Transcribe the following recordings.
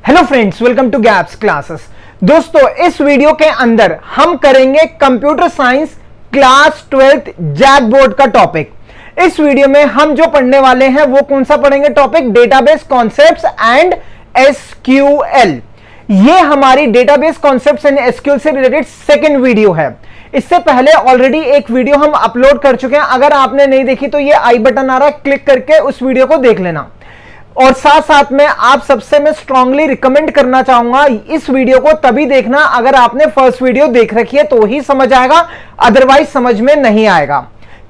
Hello friends, welcome to Gaps classes. दोस्तों, इस video के अंदर हम करेंगे computer science class 12th JAC board का टॉपिक। इस वीडियो में हम जो पढ़ने वाले हैं वो कौन सा पढ़ेंगे topic? Database concepts and SQL. ये हमारी डेटाबेस कॉन्सेप्ट्स एंड एसक्यूएल से रिलेटेड सेकंड वीडियो है। इससे पहले ऑलरेडी एक वीडियो हम अपलोड कर चुके हैं। अगर आपने नहीं देखी तो ये आई बटन आ रहा है, क्लिक करके उस वीडियो को देख लेना। और साथ साथ में आप सबसे मैं स्ट्रांगली रिकमेंड करना चाहूंगा इस वीडियो को तभी देखना अगर आपने फर्स्ट वीडियो देख रखी है तो ही समझ आएगा, अदरवाइज समझ में नहीं आएगा।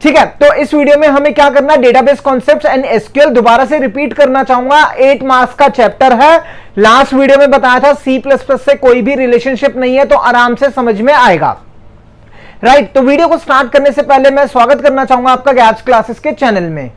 ठीक है, तो इस वीडियो में हमें क्या करना है? डेटाबेस कॉन्सेप्ट्स एंड एसक्यूएल दोबारा से रिपीट करना चाहूंगा। 8 मार्क्स का चैप्टर है। लास्ट वीडियो में बताया था C++ से कोई भी रिलेशनशिप नहीं है, तो आराम से समझ में आएगा। राइट, तो वीडियो को स्टार्ट करने से पहले मैं स्वागत करना चाहूंगा आपका गैप्स क्लासेस के चैनल में।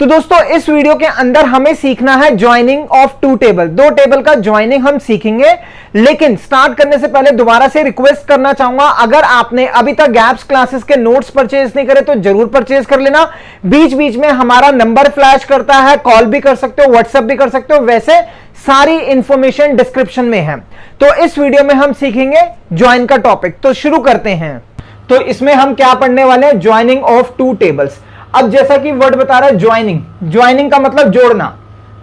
तो दोस्तों, इस वीडियो के अंदर हमें सीखना है ज्वाइनिंग ऑफ टू टेबल। दो टेबल का ज्वाइनिंग हम सीखेंगे। लेकिन स्टार्ट करने से पहले दोबारा से रिक्वेस्ट करना चाहूंगा, अगर आपने अभी तक गैप्स क्लासेस के नोट्स परचेज नहीं करे तो जरूर परचेज कर लेना। बीच बीच में हमारा नंबर फ्लैश करता है, कॉल भी कर सकते हो, व्हाट्सएप भी कर सकते हो। वैसे सारी इंफॉर्मेशन डिस्क्रिप्शन में है। तो इस वीडियो में हम सीखेंगे ज्वाइन का टॉपिक। तो शुरू करते हैं। तो इसमें हम क्या पढ़ने वाले हैं? Joining of two tables. अब जैसा कि वर्ड बता रहा है ज्वाइनिंग, ज्वाइनिंग का मतलब जोड़ना,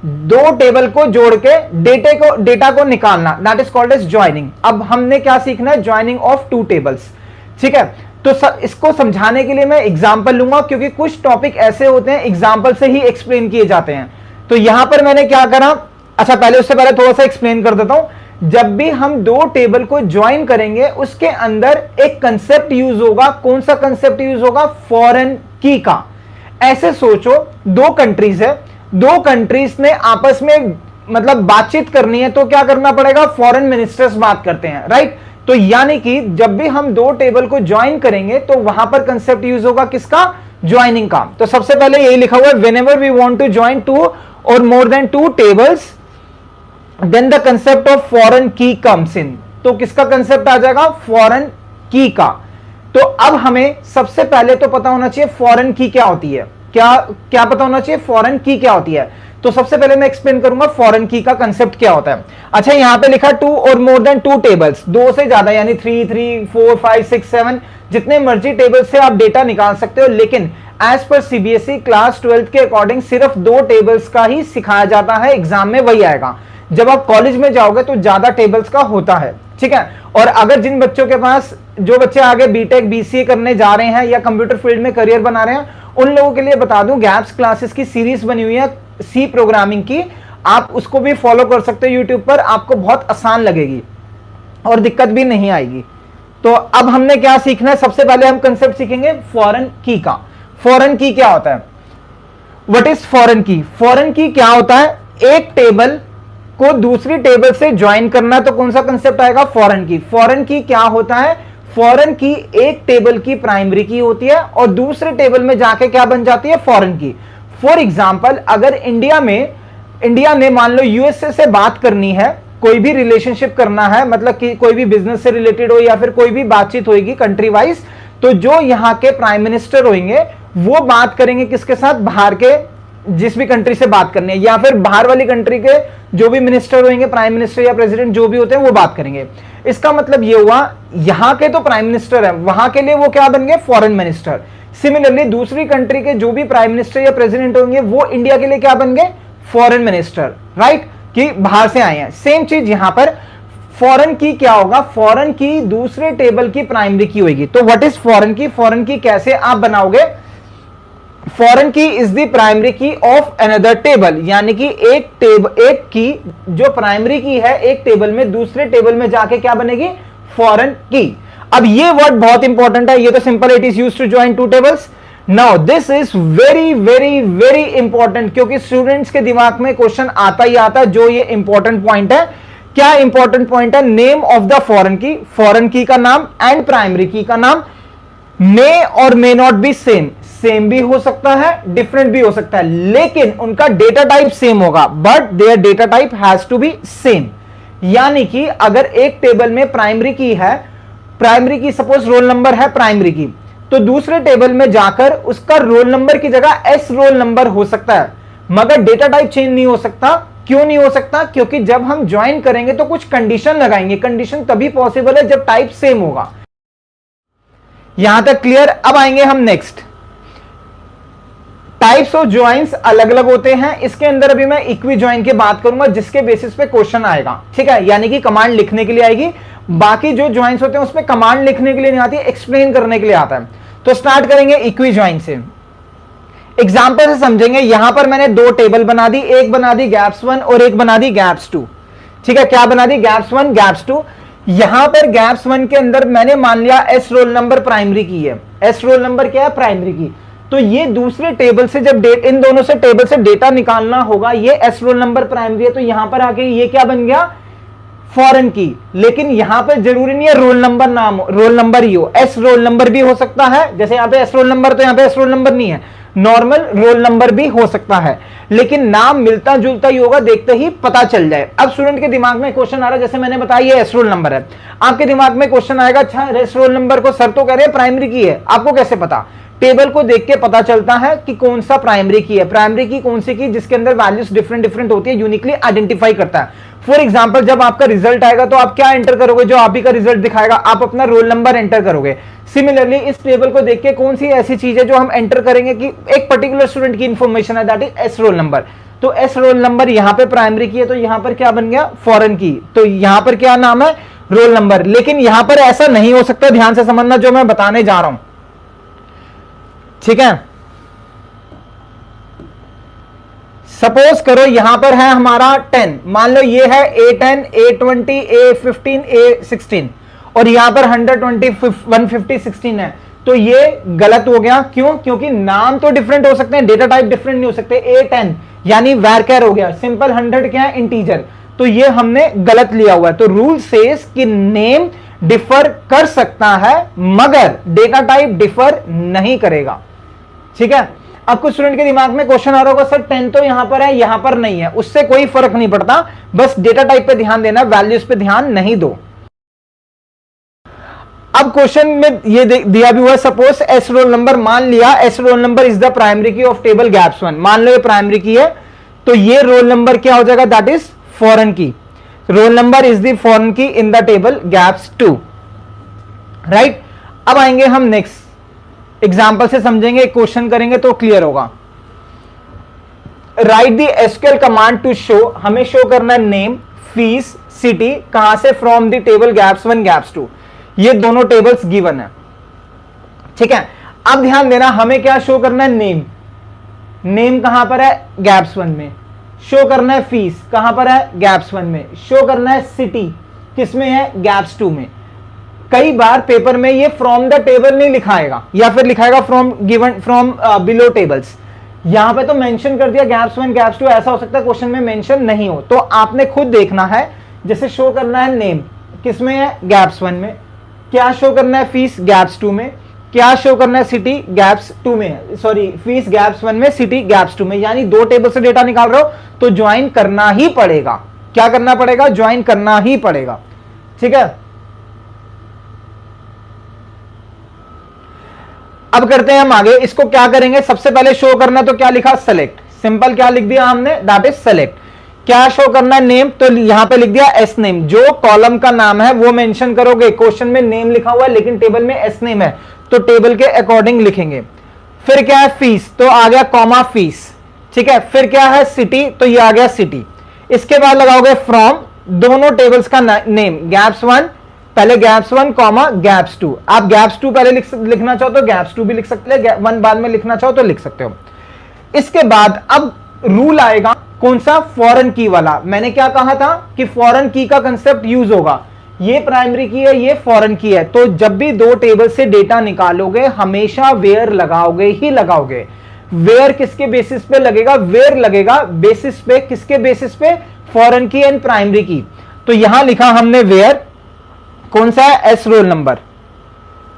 दो टेबल को जोड़ के डेटा को निकालना, that is called as joining. अब हमने क्या सीखना है? Joining of two tables. ठीक है, तो इसको समझाने के लिए मैं एग्जांपल लूंगा, क्योंकि कुछ टॉपिक ऐसे होते हैं एग्जांपल से ही एक्सप्लेन किए जाते हैं। तो यहां पर मैंने क्या करा, अच्छा पहले उससे पहले थोड़ा सा एक्सप्लेन कर देता हूं। जब भी हम दो टेबल को ज्वाइन करेंगे उसके अंदर एक कंसेप्ट यूज होगा। कौन सा कंसेप्ट यूज होगा? फॉरेन की का। ऐसे सोचो, दो कंट्रीज है, दो कंट्रीज ने आपस में मतलब बातचीत करनी है तो क्या करना पड़ेगा? फॉरेन मिनिस्टर्स बात करते हैं, राइट। तो यानी कि जब भी हम दो टेबल को ज्वाइन करेंगे तो वहां पर कंसेप्ट यूज होगा किसका? ज्वाइनिंग का। तो सबसे पहले यही लिखा हुआ है, whenever we want to join two और more than two tables then the concept of foreign key comes in. तो किसका कंसेप्ट आ जाएगा? फॉरेन की का। तो अब हमें सबसे पहले तो पता होना चाहिए फॉरेन की क्या होती है। क्या पता होना चाहिए? फॉरेन की क्या होती है। तो सबसे पहले मैं एक्सप्लेन करूंगा फॉरेन की का कंसेप्ट क्या होता है। अच्छा, यहां पे लिखा टू और मोर देन टू टेबल्स, दो से ज्यादा, यानी 3, 4, 5, 6, 7 जितने मर्जी टेबल से आप डेटा निकाल सकते हो। लेकिन as per CBSE class 12th के अकॉर्डिंग सिर्फ दो टेबल्स का ही सिखाया जाता है। एग्जाम में वही आएगा। जब आप कॉलेज में जाओगे तो ज्यादा टेबल्स का होता है। ठीक है, और अगर जिन बच्चों के पास, जो बच्चे आगे बीटेक बीसीए करने जा रहे हैं या कंप्यूटर फील्ड में करियर बना रहे हैं, उन लोगों के लिए बता दूं गैप्स क्लासेस की सीरीज बनी हुई है सी प्रोग्रामिंग की। आप उसको भी फॉलो कर सकते हो यूट्यूब पर, आपको बहुत आसान लगेगी और दिक्कत भी नहीं आएगी। तो अब हमने क्या सीखना है? सबसे पहले हम कंसेप्ट सीखेंगे फॉरेन की का। फॉरेन की क्या होता है? व्हाट इज फॉरेन की? फॉरेन की क्या होता है? एक टेबल को दूसरी टेबल से ज्वाइन करना। तो कौन सा कंसेप्ट आएगा? फॉरेन की। फॉरेन की क्या होता है? फॉरेन की एक टेबल की प्राइमरी की होती है और दूसरे टेबल में जाके क्या बन जाती है? फॉरेन की। फॉर एग्जांपल, अगर इंडिया ने मान लो यूएसए से बात करनी है, कोई भी रिलेशनशिप करना है, मतलब कि कोई भी बिजनेस से रिलेटेड हो या फिर कोई भी बातचीत होगी कंट्री वाइज, तो जो यहां के प्राइम मिनिस्टर होंगे वो बात करेंगे किसके साथ? बाहर के जिस भी कंट्री से बात करनी है, या फिर बाहर वाली कंट्री के जो भी मिनिस्टर होंगे, प्राइम मिनिस्टर या प्रेसिडेंट जो भी होते हैं वो बात करेंगे। इसका मतलब ये हुआ, यहां के तो प्राइम मिनिस्टर है, वहां के लिए वो क्या बन गए? Foreign minister. सिमिलरली दूसरी कंट्री के जो भी प्राइम मिनिस्टर या प्रेसिडेंट होंगे वो इंडिया के लिए क्या बन गए? फॉरेन मिनिस्टर, राइट, कि बाहर से आए हैं। सेम चीज यहां पर फॉरेन की क्या होगा? फॉरेन की दूसरे टेबल की प्राइमरी की होगी। तो व्हाट इज फॉरेन की? फॉरेन की कैसे आप बनाओगे? फॉरेन की इज द प्राइमरी की ऑफ अनदर टेबल, यानी कि एक की जो प्राइमरी की है एक टेबल में, दूसरे टेबल में जाके क्या बनेगी? फॉरेन की। अब ये वर्ड बहुत इंपॉर्टेंट है। ये तो simple, it is used to join two tables. Now this is very very very important, क्योंकि स्टूडेंट्स के दिमाग में क्वेश्चन आता ही आता है। जो ये इंपॉर्टेंट पॉइंट है, क्या इंपॉर्टेंट पॉइंट है? नेम ऑफ द फॉरेन की, फॉरेन की का नाम एंड प्राइमरी की का नाम मे और may not be same. Same भी हो सकता है, डिफरेंट भी हो सकता है, लेकिन उनका डेटा टाइप सेम होगा, but there data type has to be same. यानी कि अगर एक टेबल में प्राइमरी की है प्राइमरी की, सपोज रोल नंबर है प्राइमरी की, तो दूसरे टेबल में जाकर उसका रोल नंबर की जगह एस रोल नंबर हो सकता है, मगर डेटा टाइप चेंज नहीं हो सकता। क्यों नहीं हो सकता? क्योंकि जब हम ज्वाइन करेंगे तो कुछ कंडीशन लगाएंगे, कंडीशन तभी पॉसिबल है जब टाइप सेम होगा। यहां तक क्लियर? अब आएंगे हम नेक्स्ट। टाइप्स ऑफ ज्वाइंस अलग अलग होते हैं, इसके अंदर अभी मैं इक्वी ज्वाइन की बात करूंगा जिसके बेसिस पे क्वेश्चन आएगा, ठीक है, यानी कि कमांड लिखने के लिए आएगी। बाकी जो ज्वाइंस होते हैं उसमें कमांड लिखने के लिए नहीं आती, एक्सप्लेन करने के लिए आता है। तो स्टार्ट करेंगे इक्वी ज्वाइन से, एग्जांपल से समझेंगे। यहां पर मैंने दो टेबल बना दी, एक बना दी गैप्स 1 और एक बना दी गैप्स 2, ठीक है। क्या बना दी? Gaps 1 Gaps 2। यहां पर गैप्स 1 के अंदर मैंने मान लिया एस रोल नंबर प्राइमरी की है, एस रोल नंबर क्या है? प्राइमरी की। तो ये दूसरे टेबल से जब इन दोनों से टेबल से डेटा निकालना होगा, ये एस रोल नंबर प्राइमरी है, तो यहां पर आके ये क्या बन गया? फॉरेन की। लेकिन यहां पर जरूरी नहीं है रोल नंबर नाम, रोल नंबर ही हो, एस रोल नंबर भी हो सकता है। जैसे यहां पे एस रोल नंबर, तो यहां पे एस रोल नंबर नहीं है, नॉर्मल रोल नंबर भी हो सकता है, लेकिन नाम मिलता जुलता ही होगा, देखते ही पता चल जाए। अब स्टूडेंट के दिमाग में क्वेश्चन आ रहा है, जैसे मैंने बताया ये एस रोल नंबर है, आपके दिमाग में क्वेश्चन आएगा, अच्छा एस रोल नंबर को सर तो कह रहे हैं प्राइमरी की है, आपको कैसे पता? टेबल को देख के पता चलता है कि कौन सा प्राइमरी की है, प्राइमरी की कौन सी की जिसके अंदर वैल्यूज डिफरेंट डिफरेंट होती है, यूनिकली आइडेंटिफाई करता है। फॉर एग्जांपल जब आपका रिजल्ट आएगा तो आप क्या एंटर करोगे? जो आप ही का रिजल्ट दिखाएगा, आप अपना रोल नंबर एंटर करोगे। सिमिलरली इस टेबल को देख के कौन सी ऐसी चीज है जो हम एंटर करेंगे कि एक पर्टिकुलर स्टूडेंट की इंफॉर्मेशन है, that is S roll number. तो एस रोल नंबर यहां पे प्राइमरी की है, तो यहां पर क्या बन गया? फॉरेन की। तो यहां पर क्या नाम है? Roll number. लेकिन यहां पर ऐसा नहीं हो सकता, ध्यान से समझना जो मैं बताने जा रहा हूं, ठीक है। सपोज करो यहां पर है हमारा 10, मान लो ये है A10, A20, A15, A16 और यहां पर 120, 150, 16 है, तो ये गलत हो गया। क्यों? क्योंकि नाम तो डिफरेंट हो सकते हैं, डेटा टाइप डिफरेंट नहीं हो सकते। A10 यानी वैरकैर हो गया, सिंपल 100 क्या है? इंटीजर, तो ये हमने गलत लिया हुआ है। तो रूल सेज कि नेम डिफर कर सकता है मगर डेटा टाइप डिफर नहीं करेगा, ठीक है। अब कुछ स्टूडेंट के दिमाग में क्वेश्चन आ रहा होगा, सर 10 तो यहां पर है, यहां पर नहीं है, उससे कोई फर्क नहीं पड़ता, बस डेटा टाइप पे ध्यान देना, वैल्यूज पे ध्यान नहीं दो। अब क्वेश्चन में ये दिया भी हुआ है, सपोज एस रोल नंबर, मान लिया S roll number is the primary की ऑफ टेबल गैप्स 1, मान लो ये प्राइमरी की है, तो ये रोल नंबर क्या हो जाएगा? That is foreign key. Roll number is the foreign key in the table gaps 2, right. अब आएंगे हम नेक्स्ट एग्जाम्पल से समझेंगे, क्वेश्चन करेंगे तो क्लियर होगा। Write the SQL command to show, हमें शो करना है नेम, फीस, सिटी, कहां से? From the table Gaps 1 Gaps 2, ये दोनों टेबल्स गिवन है, ठीक है। अब ध्यान देना, हमें क्या शो करना है? नेम। नेम कहां पर है? गैप्स 1 में। शो करना है फीस, कहां पर है? गैप्स 1 में। शो करना है सिटी, किसमें है? गैप्स 2 में। कई बार पेपर में ये फ्रॉम द टेबल नहीं लिखाएगा, या फिर लिखाएगा from given, from below tables. यहां पे तो मेंशन कर दिया गैप्स 1 गैप्स 2, ऐसा हो सकता है क्वेश्चन में मेंशन नहीं हो, तो आपने खुद देखना है। जैसे शो करना है नेम, किसमें है? गैप्स 1 में। क्या शो करना है? फीस, गैप्स 2 में। क्या शो करना है? सिटी, गैप्स 2 में, सॉरी फीस गैप्स 1 में, सिटी गैप्स 2 में। यानी दो टेबल से डेटा निकाल रहे हो तो ज्वाइन करना ही पड़ेगा। क्या करना पड़ेगा? ज्वाइन करना ही पड़ेगा, ठीक है। अब करते हैं हम आगे, इसको क्या करेंगे? सबसे पहले शो करना, तो क्या लिखा? सेलेक्ट। सिंपल क्या लिख दिया हमने? That is select. क्या शो करना है? नेम, तो यहां पे लिख दिया एस नेम, जो कॉलम का नाम है वो मेंशन करोगे। क्वेश्चन में नेम लिखा हुआ है लेकिन टेबल में एस नेम है, तो टेबल के अकॉर्डिंग लिखेंगे। फिर क्या है? फीस, तो आ गया कॉमा फीस, ठीक है। फिर क्या है? सिटी, तो ये आ गया सिटी। इसके बाद लगाओगे फ्रॉम, दोनों टेबल्स का नेम, गैप्स 1, पहले गैप्स 1 कॉमा गैप्स 2। आप गैप्स 2 पहले लिखना चाहो तो गैप्स 2 भी लिख सकते हैं, 1 बाद में लिखना चाहो तो लिख सकते हो। इसके बाद अब रूल आएगा, कौन सा? फॉरेन की वाला। मैंने क्या कहा था कि फॉरेन की का कंसेप्ट यूज होगा। ये प्राइमरी की है, ये फॉरेन की है, तो जब भी दो टेबल से डेटा निकालोगे हमेशा वेयर लगाओगे ही लगाओगे। वेयर किसके बेसिस पे लगेगा? वेयर लगेगा बेसिस पे, किसके बेसिस पे? फॉरेन की एंड प्राइमरी की। तो यहां लिखा हमने वेयर, कौन सा है? एस रोल नंबर,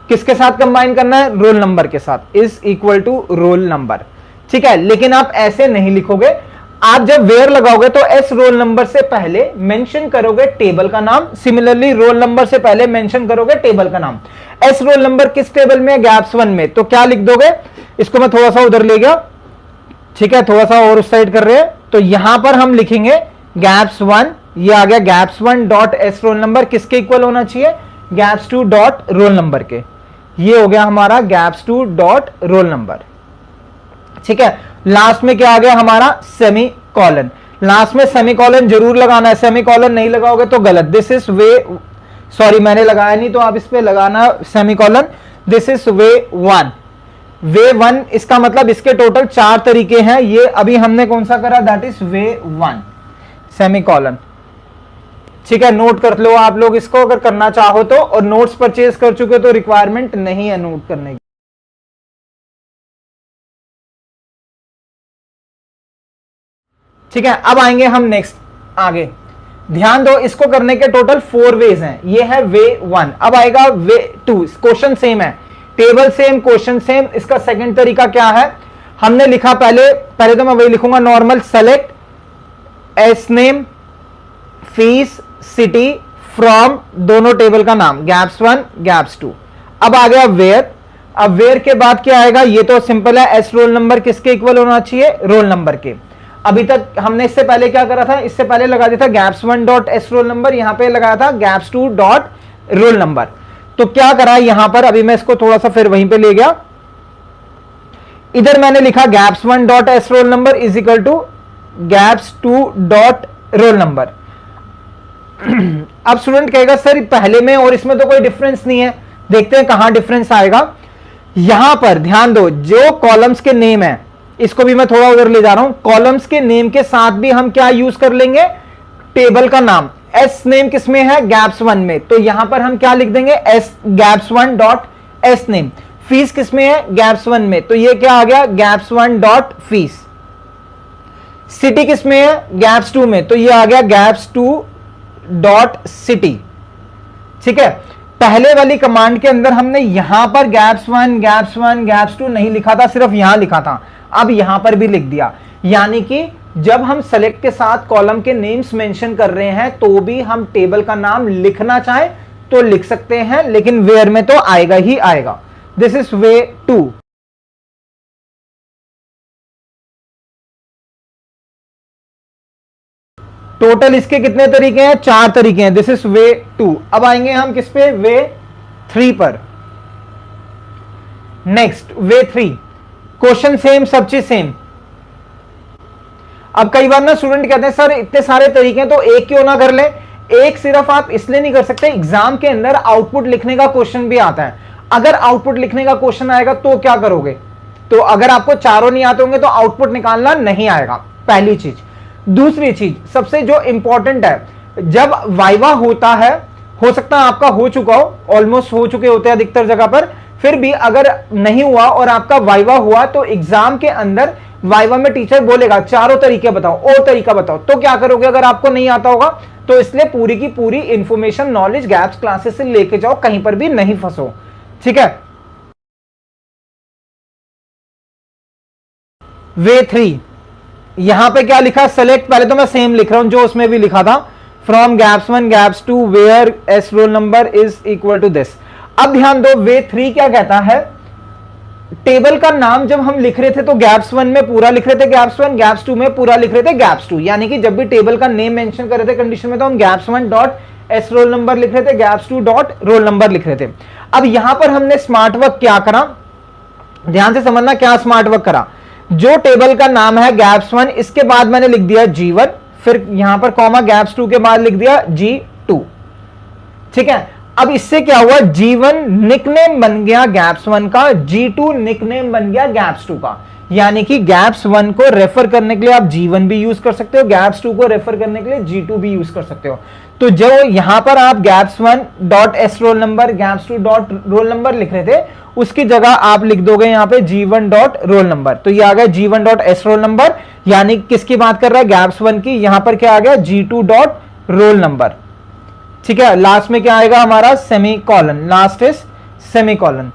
किसके साथ कंबाइन करना है? रोल नंबर के साथ, is equal to roll number, ठीक है। लेकिन आप ऐसे नहीं लिखोगे, आप जब वेयर लगाओगे तो एस रोल नंबर से पहले मेंशन करोगे टेबल का नाम, सिमिलरली रोल नंबर से पहले मेंशन करोगे टेबल का नाम। एस रोल नंबर किस टेबल में है? गैप्स 1 में, तो क्या लिख दोगे? इसको मैं थोड़ा सा उधर ले गया, ठीक है, थोड़ा सा और उस साइड कर रहे हैं, तो यहां पर हम लिखेंगे गैप्स 1, ये आ गया gaps 1 dot S roll number, किसके इक्वल होना चाहिए? गैप्स 2 डॉट रोल नंबर के। ये हो गया हमारा गैप्स 2 डॉट रोल नंबर, ठीक है। लास्ट में क्या आ गया हमारा? Semi colon. लास्ट में सेमी कॉलन जरूर लगाना है, सेमी कॉलन नहीं लगाओगे तो गलत। दिस इज वे, सॉरी मैंने लगाया नहीं तो आप इस पे लगाना सेमी कॉलन। दिस इज वे 1। वे 1 इसका मतलब इसके टोटल 4 तरीके हैं, ये अभी हमने कौन सा करा? That is way 1 semi colon, ठीक है। नोट कर लो आप लोग इसको अगर करना चाहो तो, और नोट्स परचेज कर चुके तो रिक्वायरमेंट नहीं है नोट करने की। ठीक है, अब आएंगे हम नेक्स्ट आगे। ध्यान दो, इसको करने के टोटल 4 वेज हैं। ये है वे 1। अब आएगा वे 2। क्वेश्चन सेम है, टेबल सेम, क्वेश्चन सेम। इसका सेकंड तरीका क्या है? हमने लिखा पहले तो मैं वही लिखूंगा normal, select S name, fees, city, from, दोनों टेबल का नाम, गैप्स 1 गैप्स 2। अब आ गया वेयर। अब वेयर के बाद क्या आएगा? ये तो सिंपल है, एस रोल नंबर किसके इक्वल होना चाहिए? रोल नंबर के। अभी तक हमने इससे पहले क्या करा था? इससे पहले लगा दिया था gaps 1 dot S roll number, यहां पे लगाया था गैप्स 2 डॉट रोल नंबर। तो क्या करा यहां पर? अभी मैं इसको थोड़ा सा फिर वहीं पे ले गया, इधर मैंने लिखा gaps 1 dot S roll number is equal to gaps 2 dot roll number. अब स्टूडेंट कहेगा सर पहले में और इसमें तो कोई डिफरेंस नहीं है, देखते हैं कहां डिफरेंस आएगा। यहां पर ध्यान दो, जो कॉलम्स के नेम है, इसको भी मैं थोड़ा उधर ले जा रहा हूं, कॉलम्स के नेम के साथ भी हम क्या यूज कर लेंगे? टेबल का नाम। एस नेम किसमें है? गैप्स 1 में, तो यहां पर हम क्या लिख देंगे? S gaps 1 dot S name. Fees किसमें है? गैप्स 1 में, तो ये क्या आ गया? Gaps 1 dot fees. सिटी किसमें है? गैप्स 2 में, तो ये आ गया गैप्स 2 डॉट सिटी, ठीक है। पहले वाली कमांड के अंदर हमने यहां पर गैप्स 1 गैप्स 1 गैप्स 2 नहीं लिखा था, सिर्फ यहां लिखा था, अब यहां पर भी लिख दिया। यानी कि जब हम सेलेक्ट के साथ कॉलम के नेम्स मेंशन कर रहे हैं तो भी हम टेबल का नाम लिखना चाहें तो लिख सकते हैं, लेकिन वेयर में तो आएगा ही आएगा। This is way 2। टोटल इसके कितने तरीके हैं? 4 तरीके हैं। दिस इज वे 2। अब आएंगे हम किस पे? वे 3 पर। नेक्स्ट वे 3, क्वेश्चन सेम, सब चीज सेम। अब कई बार ना स्टूडेंट कहते हैं सर इतने सारे तरीके हैं तो एक क्यों ना कर ले? एक सिर्फ आप इसलिए नहीं कर सकते, एग्जाम के अंदर आउटपुट लिखने का क्वेश्चन भी आता है। अगर आउटपुट लिखने का क्वेश्चन आएगा तो क्या करोगे? तो अगर आपको चारों नहीं आते होंगे तो आउटपुट निकालना नहीं आएगा, पहली चीज। दूसरी चीज सबसे जो इंपॉर्टेंट है, जब वाइवा होता है, हो सकता है आपका हो चुका हो, ऑलमोस्ट हो चुके होते हैं अधिकतर जगह पर, फिर भी अगर नहीं हुआ और आपका वाइवा हुआ तो एग्जाम के अंदर वाइवा में टीचर बोलेगा चारों तरीके बताओ और तरीका बताओ, तो क्या करोगे अगर आपको नहीं आता होगा? तो इसलिए पूरी की पूरी इंफॉर्मेशन नॉलेज गैप्स क्लासेस से लेके जाओ, कहीं पर भी नहीं फंसो, ठीक है। वे 3, यहां पे क्या लिखा? सेलेक्ट, पहले तो मैं सेम लिख रहा हूं जो उसमें भी लिखा था, फ्रॉम Gaps 1 Gaps 2 where S roll number is equal to this. अब ध्यान दो, वे 3 क्या कहता है? टेबल का नाम जब हम लिख रहे थे तो गैप्स 1 में पूरा लिख रहे थे गैप्स 1, गैप्स 2 में पूरा लिख रहे थे गैप्स 2, यानी कि जब भी टेबल का नेम मेंशन कर रहे थे कंडीशन में तो हम gaps 1 dot S roll number लिख रहे थे, गैप्स 2 डॉट रोल नंबर लिख रहे थे। अब यहां पर हमने स्मार्ट वर्क क्या करा? ध्यान से समझना क्या स्मार्ट वर्क करा। जो टेबल का नाम है गैप्स 1, इसके बाद मैंने लिख दिया G1, फिर यहां पर कॉमा गैप्स 2 के बाद लिख दिया G2, ठीक है। अब इससे क्या हुआ? G1 निकनेम बन गया गैप्स 1 का, G2 निकनेम बन गया गैप्स 2 का। यानी कि गैप्स 1 को रेफर करने के लिए आप G1 भी यूज कर सकते हो, गैप्स 2 को रेफर करने के लिए G2 भी यूज कर सकते हो। तो जो यहां पर आप gaps 1 dot S roll number, gaps 2 dot roll number लिख रहे थे, उसकी जगह आप लिख दोगे यहां पे G1 डॉट रोल नंबर, तो ये आ गया G1 dot S roll number. यानी किसकी बात कर रहा है? गैप्स 1 की। यहां पर क्या आ गया? G2 डॉट रोल नंबर, ठीक है। लास्ट में क्या आएगा हमारा? Semi colon, last is semi colon.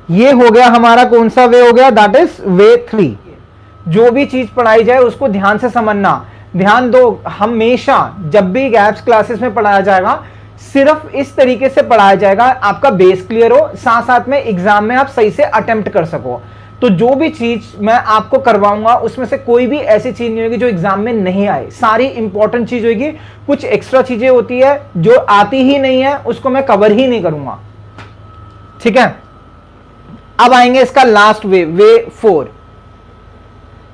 ये हो गया हमारा कौन सा वे हो गया, दैट इज वे 3। जो भी चीज पढ़ाई जाए उसको ध्यान से समझना। ध्यान दो, हमेशा जब भी गैप्स क्लासेस में पढ़ाया जाएगा सिर्फ इस तरीके से पढ़ाया जाएगा, आपका बेस क्लियर हो, साथ साथ में एग्जाम में आप सही से अटेम्प्ट कर सको। तो जो भी चीज मैं आपको करवाऊंगा उसमें से कोई भी ऐसी चीज नहीं होगी जो एग्जाम में नहीं आए, सारी इंपॉर्टेंट चीज होगी। कुछ एक्स्ट्रा चीजें होती है जो आती ही नहीं है, उसको मैं कवर ही नहीं करूंगा, ठीक है। अब आएंगे इसका लास्ट वे, वे 4।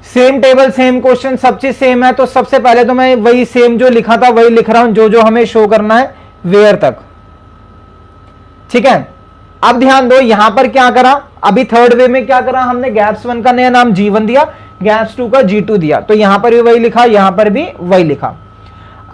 सेम टेबल, सेम क्वेश्चन, सब चीज सेम है। तो सबसे पहले तो मैं वही सेम जो लिखा था वही लिख रहा हूं, जो जो हमें शो करना है वेयर तक, ठीक है। अब ध्यान दो, यहां पर क्या करा, अभी थर्ड वे में क्या करा हमने, गैप्स 1 का नया नाम G1 दिया, गैप्स 2 का G2 दिया। तो यहां पर भी वही लिखा, यहां पर भी वही लिखा।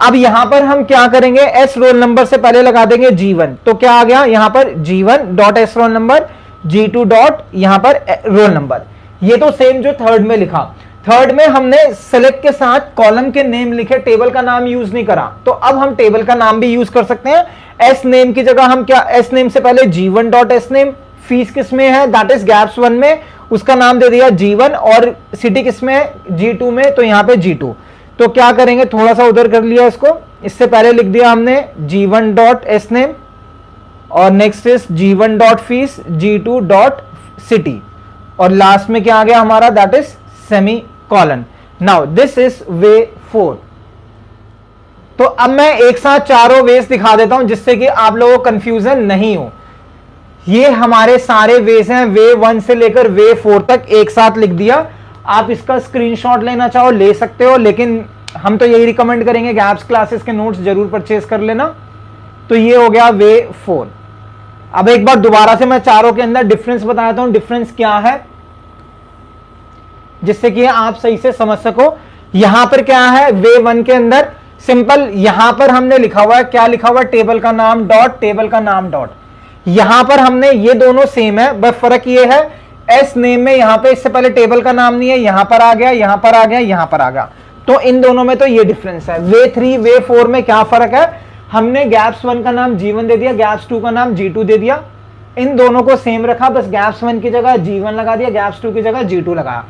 अब यहां पर हम क्या करेंगे, एस रोल नंबर से पहले लगा देंगे G1। तो क्या आ गया यहां पर G1 dot S roll number, G2 dot यहां पर रोल नंबर। ये तो सेम जो थर्ड में लिखा। थर्ड में हमने सेलेक्ट के साथ कॉलम के नेम लिखे, टेबल का नाम यूज नहीं करा। तो अब हम टेबल का नाम भी यूज कर सकते हैं। एस नेम की जगह हम क्या, एस नेम से पहले G1 dot S name, fees किस में है, दैट इज गैप्स 1 में, उसका नाम दे दिया G1, और सिटी किस में है, G2 में, तो यहां पे G2। तो क्या करेंगे, थोड़ा सा उधर कर लिया इसको, इससे पहले लिख दिया हमने G1 डॉट एस नेम, और next is G1 dot fees, G2 dot city, और लास्ट में क्या आ गया हमारा, that is semicolon. Now this is way 4। तो अब मैं एक साथ चारों वेज दिखा देता हूं जिससे कि आप लोगों को कंफ्यूजन नहीं हो। ये हमारे सारे वेज हैं, वे 1 से लेकर वे 4 तक एक साथ लिख दिया। आप इसका स्क्रीनशॉट लेना चाहो ले सकते हो, लेकिन हम तो यही रिकमेंड करेंगे गैप्स क्लासेस के नोट्स जरूर परचेज कर लेना। तो ये हो गया वे 4। अब एक बार दोबारा से मैं चारों के अंदर डिफरेंस बताता हूं, डिफरेंस क्या है, जिससे कि आप सही से समझ सको। यहां पर क्या है, वे 1 के अंदर सिंपल, यहां पर हमने लिखा हुआ है, क्या लिखा हुआ है, टेबल का नाम डॉट, टेबल का नाम डॉट। यहां पर हमने, ये दोनों सेम है, बस फर्क ये है एस नेम में यहां पे इससे पहले टेबल का नाम नहीं है, यहां पर आ गया, यहां पर आ गया, यहां पर आ गया। तो इन दोनों में तो ये डिफरेंस है। वे 3 वे 4 में क्या फर्क है, हमने गैप्स 1 का नाम G1 दे दिया, गैप्स 2 का नाम G2 दे दिया। इन दोनों को सेम रखा, बस गैप्स 1 की जगह G1 लगा दिया, गैप्स 2 की जगह G2 लगाया।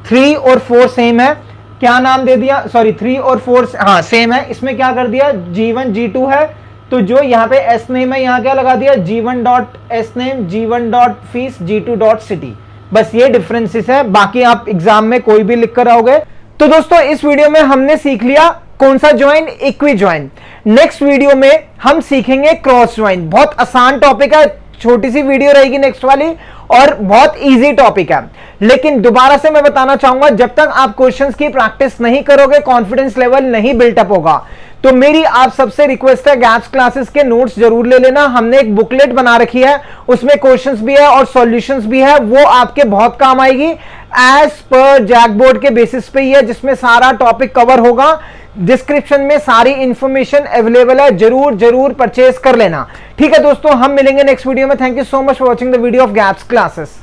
3 और 4 सेम है, क्या नाम दे दिया, सॉरी 3 और 4 हाँ सेम है। इसमें क्या कर दिया, G1 G2 है, तो जो यहाँ पे एस नेम है यहाँ क्या लगा दिया, G1 dot S name, G1 dot fees, G2 dot city. बस ये डिफरेंसेस है, बाकी आप एग्जाम में कोई भी लिख कर आओगे। तो दोस्तों इस वीडियो में हमने सीख लिया कौन सा join, equi join. Next video में हम सीखेंगे क्रॉस ज्वाइन। बहुत आसान टॉपिक है, छोटी सी वीडियो रहेगी नेक्स्ट वाली, और बहुत इजी टॉपिक है। लेकिन दोबारा से मैं बताना चाहूंगा, जब तक आप क्वेश्चंस की प्रैक्टिस नहीं करोगे कॉन्फिडेंस लेवल नहीं बिल्टअप होगा। तो मेरी आप सबसे रिक्वेस्ट है, गैप्स क्लासेस के नोट्स जरूर ले लेना। हमने एक बुकलेट बना रखी है, उसमें क्वेश्चंस भी है और सॉल्यूशंस भी है, वो आपके बहुत काम आएगी। एज पर जैकबोर्ड के बेसिस पे ही है, जिसमें सारा टॉपिक कवर होगा। डिस्क्रिप्शन में सारी इंफॉर्मेशन अवेलेबल है, जरूर जरूर परचेज कर लेना। ठीक है दोस्तों, हम मिलेंगे नेक्स्ट वीडियो में। Thank you so much for watching the video of gaps classes.